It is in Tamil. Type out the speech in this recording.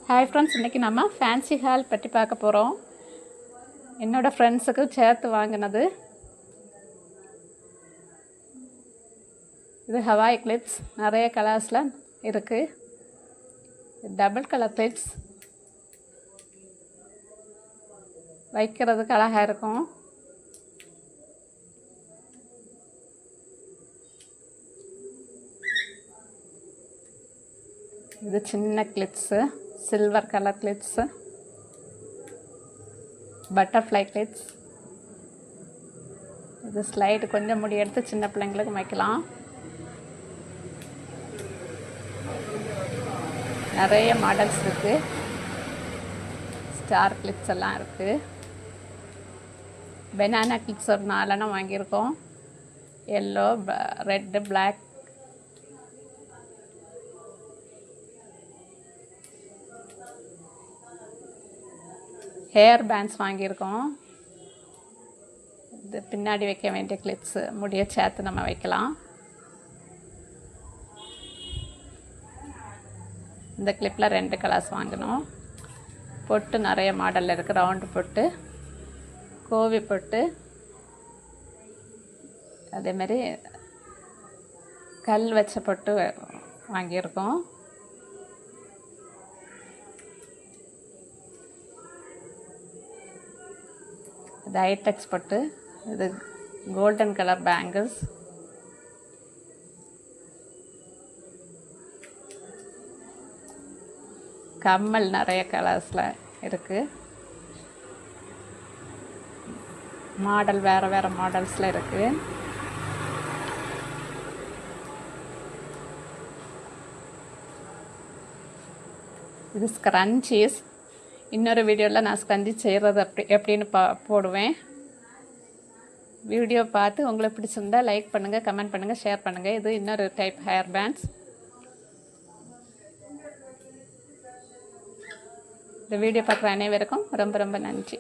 ஹாய் ஃப்ரெண்ட்ஸ், இன்றைக்கி நம்ம ஃபேன்சி ஹால் பற்றி பார்க்க போகிறோம். என்னோடய ஃப்ரெண்ட்ஸுக்கு சேர்த்து வாங்கினது. இது ஹவாய் கிளிப்ஸ், நிறைய கலர்ஸில் இருக்குது. டபுள் கலர் கிளிப்ஸ் வைக்கிறதுக்கு அழகாக இருக்கும். இது சின்ன clips, silver colour clips, butterfly clips. இது ஸ்லைடு கொஞ்சம் முடி எடுத்து சின்ன பிள்ளைங்களுக்கு வைக்கலாம். நிறைய மாடல்ஸ் இருக்குது. ஸ்டார் கிளிப்ஸ் எல்லாம் இருக்குது. பெனானா கிளிப்ஸ் ஒரு 4 வாங்கியிருக்கோம். Yellow, red, black. Hair bands வாங்கியிருக்கோம். இது பின்னாடி வைக்க வேண்டிய கிளிப்ஸு, முடிய சேர்த்து நம்ம வைக்கலாம். இந்த கிளிப்பில் 2 கலர்ஸ் வாங்கினோம். பொட்டு நிறைய மாடலில் இருக்குது. ரவுண்டு பொட்டு, கோவி பொட்டு, அதேமாரி கல் வச்ச பொட்டு வாங்கியிருக்கோம். இது ஐடெக்ஸ் பொட்டு. இது கோல்டன் கலர் பேங்கிள்ஸ். கம்மல் நிறைய கலர்ஸில் இருக்குது. மாடல் வேறு வேறு மாடல்ஸில் இருக்குது. இது ஸ்க்ரன்ச்சீஸ். இன்னொரு வீடியோவில் நான் ஸ்க்ரன்ச்சி செய்கிறது எப்படின்னு போடுவேன். வீடியோ பார்த்து உங்களுக்கு பிடிச்சிருந்தா லைக் பண்ணுங்கள், கமெண்ட் பண்ணுங்கள், ஷேர் பண்ணுங்கள். இது இன்னொரு டைப் ஹேர் பேண்ட்ஸ். இந்த வீடியோ பார்க்குற அனைவருக்கும் ரொம்ப ரொம்ப நன்றி.